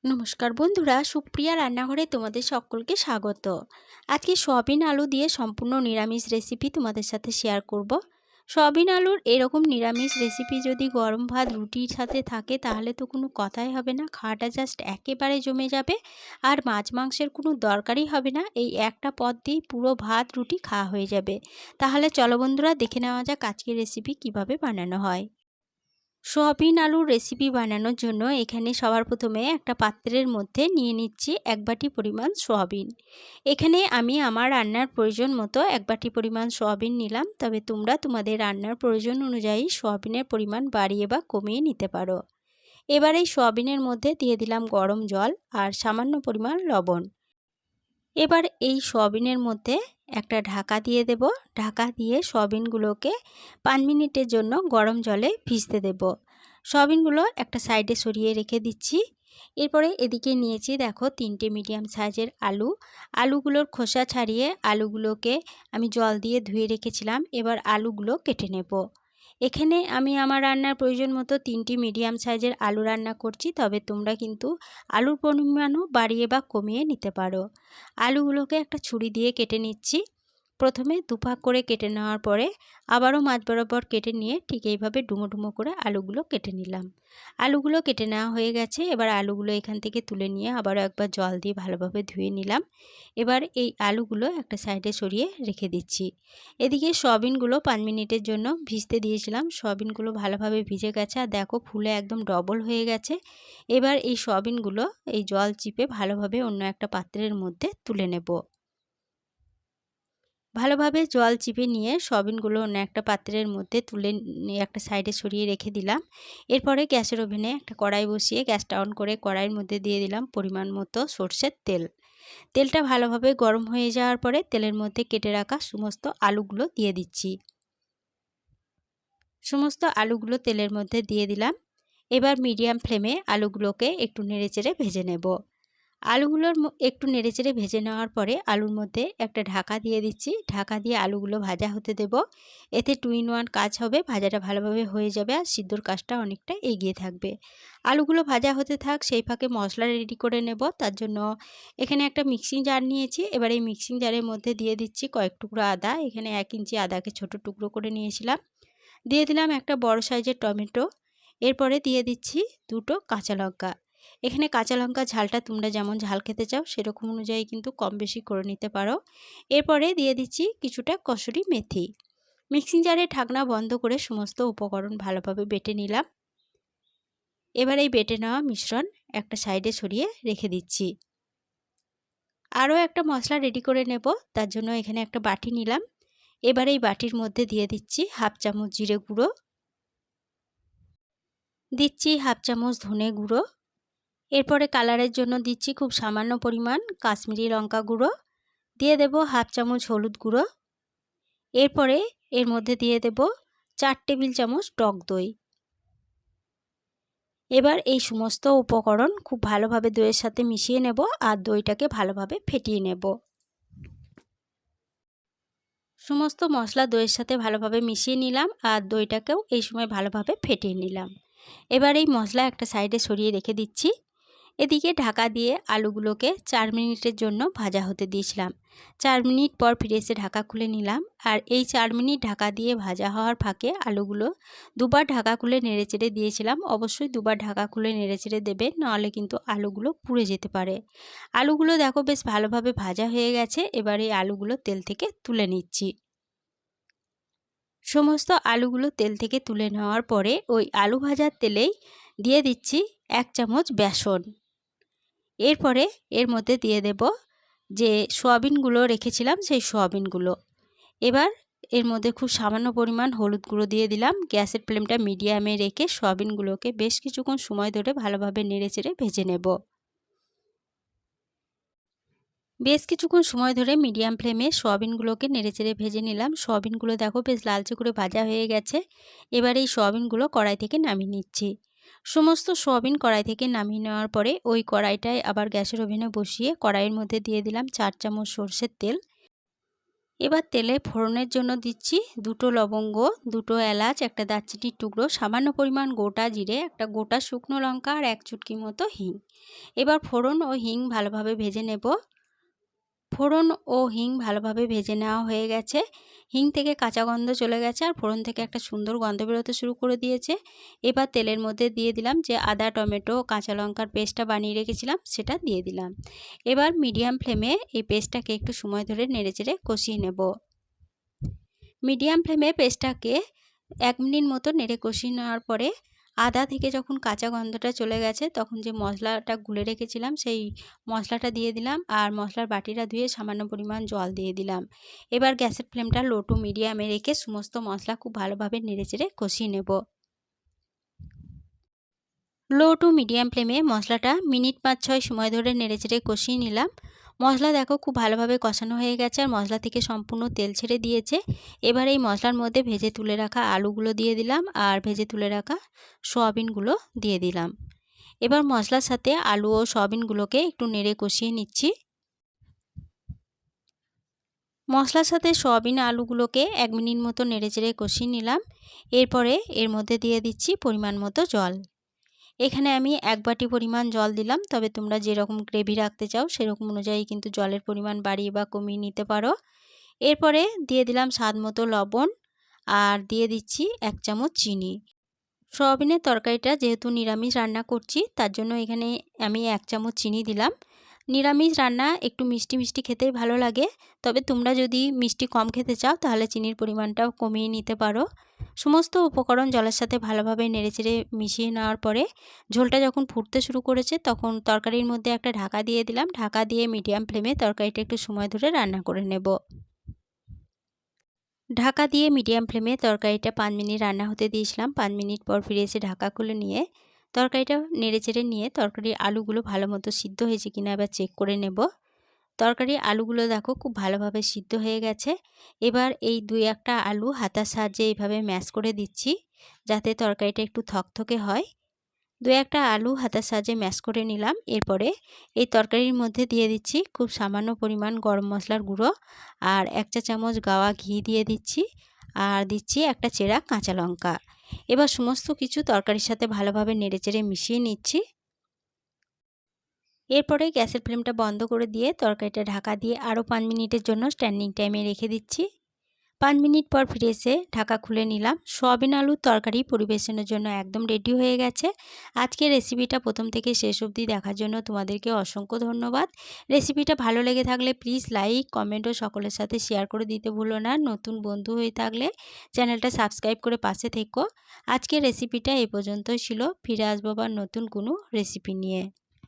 নমস্কার বন্ধুরা, সুপ্রিয়া রান্নাঘরে তোমাদের সকলকে স্বাগত। আজকে সয়াবিন আলু দিয়ে সম্পূর্ণ নিরামিষ রেসিপি তোমাদের সাথে শেয়ার করব। সয়াবিন আলুর এরকম নিরামিষ রেসিপি যদি গরম ভাত রুটির সাথে থাকে তাহলে তো কোনো কথাই হবে না, খাওয়াটা জাস্ট একেবারে জমে যাবে। আর মাছ মাংসের কোনো দরকারই হবে না, এই একটা পদ দিয়েই পুরো ভাত রুটি খাওয়া হয়ে যাবে। তাহলে চলো বন্ধুরা, দেখে নেওয়া যাক আজকের রেসিপি কিভাবে বানানো হয়। সয়াবিন আলুর রেসিপি বানানোর জন্য এখানে সবার প্রথমে একটা পাত্রের মধ্যে নিয়ে নিচ্ছি 1 বাটি পরিমাণ সয়াবিন। এখানে আমি আমার রান্নার প্রয়োজন মতো 1 বাটি পরিমাণ সয়াবিন নিলাম, তবে তোমরা তোমাদের রান্নার প্রয়োজন অনুযায়ী সয়াবিনের পরিমাণ বাড়িয়ে বা কমিয়ে নিতে পারো। এবার এই সয়াবিনের মধ্যে দিয়ে দিলাম গরম জল আর সামান্য পরিমাণ লবণ। এবার এই সয়াবিনের মধ্যে একটা ঢাকা দিয়ে দেব। ঢাকা দিয়ে সয়াবিনগুলোকে 5 মিনিটের জন্য গরম জলে ভিজতে দেব। সয়াবিনগুলো একটা সাইডে সরিয়ে রেখে দিচ্ছি। এরপরে এদিকে নিয়েছি দেখো 3টে মিডিয়াম সাইজের আলু। আলুগুলোর খোসা ছাড়িয়ে আলুগুলোকে আমি জল দিয়ে ধুয়ে রেখেছিলাম। এবার আলুগুলো কেটে নেব। এখানে আমি আমার রান্নার প্রয়োজন মতো 3টি মিডিয়াম সাইজের আলু রান্না করছি, তবে তোমরা কিন্তু আলুর পরিমাণও বাড়িয়ে বা কমিয়ে নিতে পারো। আলুগুলোকে একটা ছুরি দিয়ে কেটে নিচ্ছি। প্রথমে দুভাগ করে কেটে নেওয়ার পরে আবারও মাঝ বরাবর কেটে নিয়ে ঠিক এইভাবে ডুমো ডুমো করে আলুগুলো কেটে নিলাম। আলুগুলো কেটে নেওয়া হয়ে গেছে। এবার আলুগুলো এখান থেকে তুলে নিয়ে আবারও একবার জল দিয়ে ভালোভাবে ধুয়ে নিলাম। এবার এই আলুগুলো একটা সাইডে সরিয়ে রেখে দিচ্ছি। এদিকে সয়াবিনগুলো 5 মিনিটের জন্য ভিজতে দিয়েছিলাম। সয়াবিনগুলো ভালোভাবে ভিজে গেছে আর দেখো ফুলে একদম ডবল হয়ে গেছে। এবার এই সয়াবিনগুলো এই জল চিপে ভালোভাবে অন্য একটা পাত্রের মধ্যে তুলে নেব। ভালোভাবে জল চিপে নিয়ে সয়াবিনগুলো অন্য একটা পাত্রের মধ্যে তুলে নিয়ে একটা সাইডে সরিয়ে রেখে দিলাম। এরপরে গ্যাসের ওভেনে একটা কড়াই বসিয়ে গ্যাসটা অন করে কড়াইয়ের মধ্যে দিয়ে দিলাম পরিমাণ মতো সরষের তেল। তেলটা ভালোভাবে গরম হয়ে যাওয়ার পরে তেলের মধ্যে কেটে রাখা সমস্ত আলুগুলো দিয়ে দিচ্ছি। সমস্ত আলুগুলো তেলের মধ্যে দিয়ে দিলাম। এবার মিডিয়াম ফ্লেমে আলুগুলোকে একটু নেড়েচেড়ে ভেজে নেব। আলুগুলোর একটু নেড়েচেড়ে ভেজে নেওয়ার পরে আলুর মধ্যে একটা ঢাকা দিয়ে দিচ্ছি। ঢাকা দিয়ে আলুগুলো ভাজা হতে দেব। এতে 2 in 1 কাজ হবে, ভাজাটা ভালোভাবে হয়ে যাবে আর সিদ্ধর কাজটা অনেকটা এগিয়ে থাকবে। আলুগুলো ভাজা হতে থাক, সেই ফাঁকে মশলা রেডি করে নেব। তার জন্য এখানে একটা মিক্সিং জার নিয়েছি। এবার এই মিক্সিং জারের মধ্যে দিয়ে দিচ্ছি কয়েক টুকরো আদা। এখানে 1 ইঞ্চি আদাকে ছোট টুকরো করে নিয়েছিলাম। দিয়ে দিলাম একটা বড় সাইজের টমেটো। এরপরে দিয়ে দিচ্ছি 2টো কাঁচা লঙ্কা। এখানে কাঁচা লঙ্কা ঝালটা তোমরা যেমন ঝাল খেতে চাও সেরকম অনুযায়ী কিন্তু কম বেশি করে নিতে পারো। এরপরে দিয়ে দিচ্ছি কিছুটা কসুরি মেথি। মিক্সিং জারে ঢাকনা বন্ধ করে সমস্ত উপকরণ ভালোভাবে বেটে নিলাম। এবার এই বেটে নেওয়া মিশ্রণ একটা সাইডে সরিয়ে রেখে দিচ্ছি। আরও একটা মশলা রেডি করে নেব। তার জন্য এখানে একটা বাটি নিলাম। এবার এই বাটির মধ্যে দিয়ে দিচ্ছি 1/2 চামচ জিরে গুঁড়ো, দিচ্ছি 1/2 চামচ ধনে গুঁড়ো। এরপরে কালারের জন্য দিচ্ছি খুব সামান্য পরিমাণ কাশ্মীরি লঙ্কা গুঁড়ো, দিয়ে দেব 1/2 চামচ হলুদ গুঁড়ো। এরপরে এর মধ্যে দিয়ে দেব 4 টেবিল চামচ টক দই। এবার এই সমস্ত উপকরণ খুব ভালোভাবে দইয়ের সাথে মিশিয়ে নেব আর দইটাকে ভালোভাবে ফেটিয়ে নেব। সমস্ত মশলা দইয়ের সাথে ভালোভাবে মিশিয়ে নিলাম আর দইটাকেও এই সময় ভালোভাবে ফেটিয়ে নিলাম। এবার এই মশলা একটা সাইডে সরিয়ে রেখে দিচ্ছি। এদিকে ঢাকা দিয়ে আলুগুলোকে 4 মিনিটের জন্য ভাজা হতে দিয়েছিলাম। 4 মিনিট পর ফিরে এসে ঢাকা খুলে নিলাম। আর এই 4 মিনিট ঢাকা দিয়ে ভাজা হওয়ার ফাঁকে আলুগুলো দুবার ঢাকা খুলে নেড়েচেড়ে দিয়েছিলাম। অবশ্যই দুবার ঢাকা খুলে নেড়েচেড়ে দেবে, নাহলে কিন্তু আলুগুলো পুড়ে যেতে পারে। আলুগুলো দেখো বেশ ভালোভাবে ভাজা হয়ে গেছে। এবার এই আলুগুলো তেল থেকে তুলে নিচ্ছি। সমস্ত আলুগুলো তেল থেকে তুলে নেওয়ার পরে ওই আলু ভাজার তেলেই দিয়ে দিচ্ছি 1 চামচ বেসন। এরপরে এর মধ্যে দিয়ে দেব যে সয়াবিনগুলো রেখেছিলাম সেই সয়াবিনগুলো। এবার এর মধ্যে খুব সামান্য পরিমাণ হলুদ গুঁড়ো দিয়ে দিলাম। গ্যাসের ফ্লেমটা মিডিয়ামে রেখে সয়াবিনগুলোকে বেশ কিছুক্ষণ সময় ধরে ভালোভাবে নেড়েচেড়ে ভেজে নেব। বেশ কিছুক্ষণ সময় ধরে মিডিয়াম ফ্লেমে সয়াবিনগুলোকে নেড়েচেড়ে ভেজে নিলাম। সয়াবিনগুলো দেখো বেশ লালচে করে ভাজা হয়ে গেছে। এবার এই সয়াবিনগুলো কড়াই থেকে নামিয়ে নিচ্ছি। সমস্ত সয়াবিন কড়াই থেকে নামিয়ে নেওয়ার পরে ওই কড়াইটায় আবার গ্যাসের ওভেনে বসিয়ে কড়াইয়ের মধ্যে দিয়ে দিলাম 4 চামচ সরষের তেল। এবার তেলে ফোড়নের জন্য দিচ্ছি 2টো লবঙ্গ, 2টো এলাচ, একটা দারচিনির টুকরো, সামান্য পরিমাণ গোটা জিরে, একটা গোটা শুকনো লঙ্কা আর 1 চুটকি মতো হিং। এবার ফোড়ন ও হিং ভালোভাবে ভেজে নেব। ফোড়ন ও হিং ভালোভাবে ভেজে নেওয়া হয়ে গেছে। হিং থেকে কাঁচা গন্ধ চলে গেছে আর ফোড়ন থেকে একটা সুন্দর গন্ধ বেরোতে শুরু করে দিয়েছে। এবার তেলের মধ্যে দিয়ে দিলাম যে আদা, টমেটো, কাঁচা লঙ্কার পেস্টটা বানিয়ে রেখেছিলাম, সেটা দিয়ে দিলাম। এবার মিডিয়াম ফ্লেমে এই পেস্টটাকে একটু সময় ধরে নেড়েচেড়ে কষিয়ে নেব। মিডিয়াম ফ্লেমে পেস্টটাকে 1 মিনিট মতো নেড়ে কষিয়ে নেওয়ার পরে আদা থেকে যখন কাঁচা গন্ধটা চলে গেছে, তখন যে মশলাটা গুলে রেখেছিলাম সেই মশলাটা দিয়ে দিলাম আর মশলার বাটিটা ধুয়ে সামান্য পরিমাণ জল দিয়ে দিলাম। এবার গ্যাসের ফ্লেমটা লো টু মিডিয়ামে রেখে সমস্ত মশলা খুব ভালোভাবে নেড়েচেড়ে কষিয়ে নেব। লো টু মিডিয়াম ফ্লেমে মশলাটা মিনিট 5-6 সময় ধরে নেড়েচেড়ে কষিয়ে নিলাম। মশলা দেখো খুব ভালোভাবে কষানো হয়ে গেছে আর মশলা থেকে সম্পূর্ণ তেল ছেড়ে দিয়েছে। এবার এই মশলার মধ্যে ভেজে তুলে রাখা আলুগুলো দিয়ে দিলাম আর ভেজে তুলে রাখা সয়াবিনগুলো দিয়ে দিলাম। এবার মশলার সাথে আলু ও সয়াবিনগুলোকে একটু নেড়ে কষিয়ে নিচ্ছি। মশলার সাথে সয়াবিন আলুগুলোকে 1 মিনিট মতো নেড়েচেড়ে কষিয়ে নিলাম। এরপরে এর মধ্যে দিয়ে দিচ্ছি পরিমাণ মতো জল। এখানে আমি 1 বাটি পরিমাণ জল দিলাম, তবে তোমরা যেরকম গ্রেভি রাখতে চাও সেরকম অনুযায়ী কিন্তু জলের পরিমাণ বাড়িয়ে বা কমিয়ে নিতে পারো। এরপরে দিয়ে দিলাম স্বাদ মতো লবণ আর দিয়ে দিচ্ছি 1 চামচ চিনি। সয়াবিনের তরকারিটা যেহেতু নিরামিষ রান্না করছি, তার জন্য এখানে আমি 1 চামচ চিনি দিলাম। নিরামিষ রান্না একটু মিষ্টি মিষ্টি খেতেই ভালো লাগে, তবে তোমরা যদি মিষ্টি কম খেতে চাও তাহলে চিনির পরিমাণটাও কমিয়ে নিতে পারো। সমস্ত উপকরণ জলের সাথে ভালোভাবে নেড়েচেড়ে মিশিয়ে নেওয়ার পরে ঝোলটা যখন ফুটতে শুরু করেছে, তখন তরকারির মধ্যে একটা ঢাকা দিয়ে দিলাম। ঢাকা দিয়ে মিডিয়াম ফ্লেমে তরকারিটা একটু সময় ধরে রান্না করে নেব। ঢাকা দিয়ে মিডিয়াম ফ্লেমে তরকারিটা 5 মিনিট রান্না হতে দিয়েছিলাম। 5 মিনিট পর ফিরে এসে ঢাকা খুলে নিয়ে তরকারিটা নেড়েচেড়ে নিয়ে তরকারির আলুগুলো ভালো মতো সিদ্ধ হয়েছে কিনা এবার চেক করে নেব। তরকারির আলুগুলো দেখো খুব ভালোভাবে সিদ্ধ হয়ে গেছে। এবার এই 2-1টা আলু হাতার সাহায্যে এইভাবে ম্যাশ করে দিচ্ছি, যাতে তরকারিটা একটু থকথকে হয়। 2-1টা আলু হাতার সাহায্যে ম্যাশ করে নিলাম। এরপরে এই তরকারির মধ্যে দিয়ে দিচ্ছি খুব সামান্য পরিমাণ গরম মশলার গুঁড়ো আর 1 চা চামচ গাওয়া ঘি দিয়ে দিচ্ছি আর দিচ্ছি একটা চেরা কাঁচা লঙ্কা। এবার সমস্ত কিছু তরকারির সাথে ভালোভাবে নেড়েচেড়ে মিশিয়ে নিচ্ছি। এরপরে গ্যাসের ফ্লেমটা বন্ধ করে দিয়ে তরকারিটা ঢাকা দিয়ে আরও 5 মিনিটের জন্য স্ট্যান্ডিং টাইমে রেখে দিচ্ছি। 5 মিনিট পর ফিরে এসে ঢাকা খুলে নিলাম। সয়াবিন আলুর তরকারি পরিবেশনের জন্য একদম রেডি হয়ে গেছে। আজকের রেসিপিটা প্রথম থেকে শেষ অবধি দেখার জন্য তোমাদেরকে অসংখ্য ধন্যবাদ। রেসিপিটা ভালো লেগে থাকলে প্লিজ লাইক, কমেন্ট ও সকলের সাথে শেয়ার করে দিতে ভুলো না। নতুন বন্ধু হয়ে থাকলে চ্যানেলটা সাবস্ক্রাইব করে পাশে থেকো। আজকের রেসিপিটা এই পর্যন্তই ছিল। ফিরে আসবো আবার নতুন কোনো রেসিপি নিয়ে।